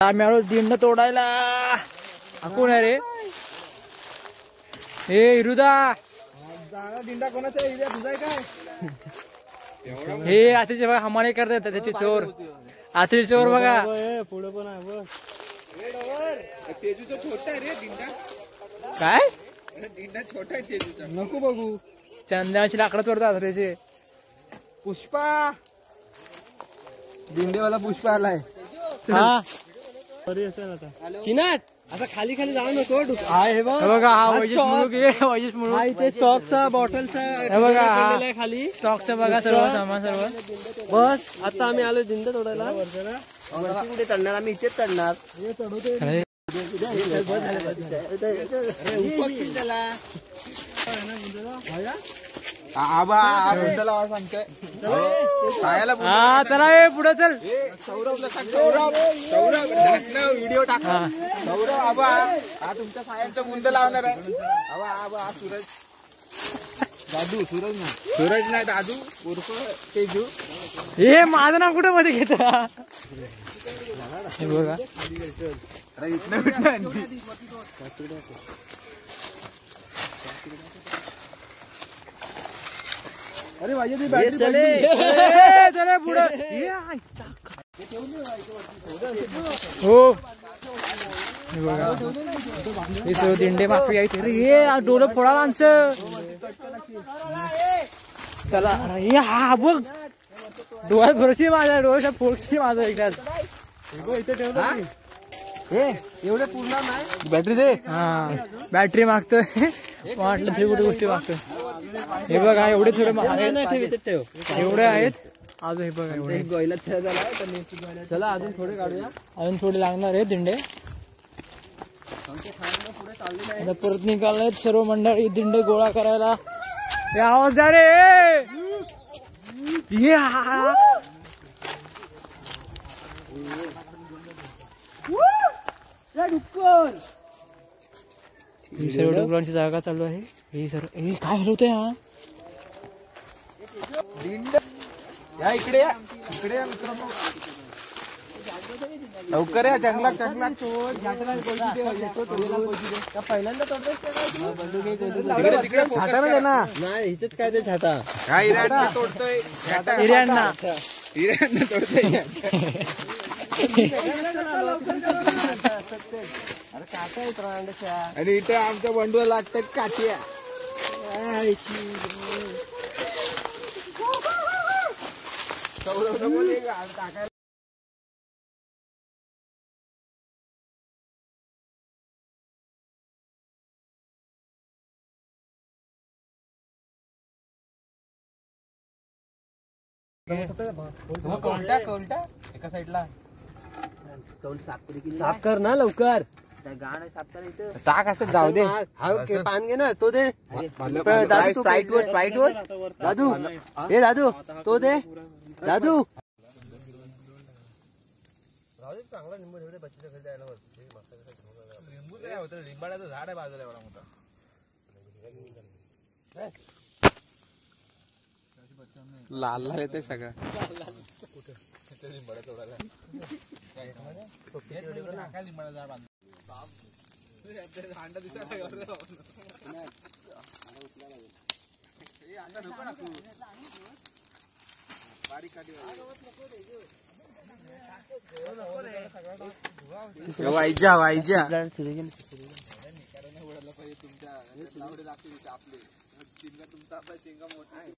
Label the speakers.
Speaker 1: आम्ही आलो दिंड तोडायला. कोण आहे रे? हे हिरुदा.
Speaker 2: दिंडा कोणाचा आहे? तुझा आहे काय?
Speaker 1: हे आतीचे बघा हमारे करतात त्याचे चोर. आतील चोर बघा.
Speaker 2: पुढे पण आहे बघ. तेजूचा छोटा आहे रे दिंडा.
Speaker 1: काय
Speaker 2: दिंडा छोटा आहे तेजूचा. नको बघू.
Speaker 1: चंद्राची लाकडं तोडतात त्याचे.
Speaker 2: पुष्पा दिंडेवाला पुष्पा आलाय.
Speaker 1: हा
Speaker 2: चिनात आता खाली खाली जाऊ नको.
Speaker 1: बघा हा वैजेश मुलूक आहे. वैजेश मुलूक
Speaker 2: इथे स्टॉकचा बॉटलचा
Speaker 1: हे बघा हा
Speaker 2: खाली
Speaker 1: स्टॉकचा बघा सर्व सामान सर्व.
Speaker 2: बस आता आम्ही आलो दिंड तोडायला. कुठे चढणार? आम्ही इथेच चढणार.
Speaker 1: हा चला ए पुढे चल.
Speaker 2: सौरभला सांग. सौरभ व्हिडिओ टाका. सौरभ आबा हा तुमच्या सायांचा मुंड लावणार आहे. आबा आबा सूरज दादू. सूरज नाही दादू उर्फ तेजू.
Speaker 1: हे माझं नाव कुठं मध्ये घेत? हे बघा
Speaker 2: अरे माझी
Speaker 1: चले पुढे. हो हे सर्व दिंडे माफी आहे. हे डोलं फोडाला आमचं. चला हे हा बघ डोळ्यात भरशी माझ्या डोळ्याच्या फोडशी माझं एकदाच.
Speaker 2: एवढे पूर्ण नाही.
Speaker 1: बॅटरी दे. हा बॅटरी मागतोय. वाटलं ते कुठे गोष्टी मागतोय. हे बघा एवढे थोडे एवढे आहेत अजून. हे बघा एवढे.
Speaker 2: चला अजून थोडे काढूया.
Speaker 1: अजून थोडे लागणार आहे दिंडे. आता परत निघाले सर्व मंडळी दिंडे गोळा करायला. हे आवाज द्या रे. सर्व डुकरांची जागा चालू आहे. हे सर्व हे काय हलवतोय हा?
Speaker 2: या इकडे या. इकडे या मित्रांनो. लवकर या. जंगलात पहिल्यांदा तोडतोय नाही. इथेच काय ते छाता काय हिऱ्यांना तोडतोय.
Speaker 1: हिऱ्यांना
Speaker 2: तोडतोय. आणि इथे आमच्या बंडूला लागतात काठ्या. टाकायला कोणत्या एका साईडला साफ कर ना लवकर. गाणं साफ करायचं. टाक असं जाऊ दे. पान घे ना तो दे. दादू स्प्राईट वर दादू. हे दादू तो दे. दादू चांगला लिंबू ठेवले. बच्चीच्या घरी जायला लिंबू काय होतं? लिंबाड्याचं झाड आहे बाजूला एवढा मोठा. लाल लाल येते सगळं. लिंबाड्या तोडायला लिंबाड्या झाड बांध. अंडा दिसायला वाईजा वाईजा तुमच्या आपले तुमचा आपला शेंगा मोठा आहे.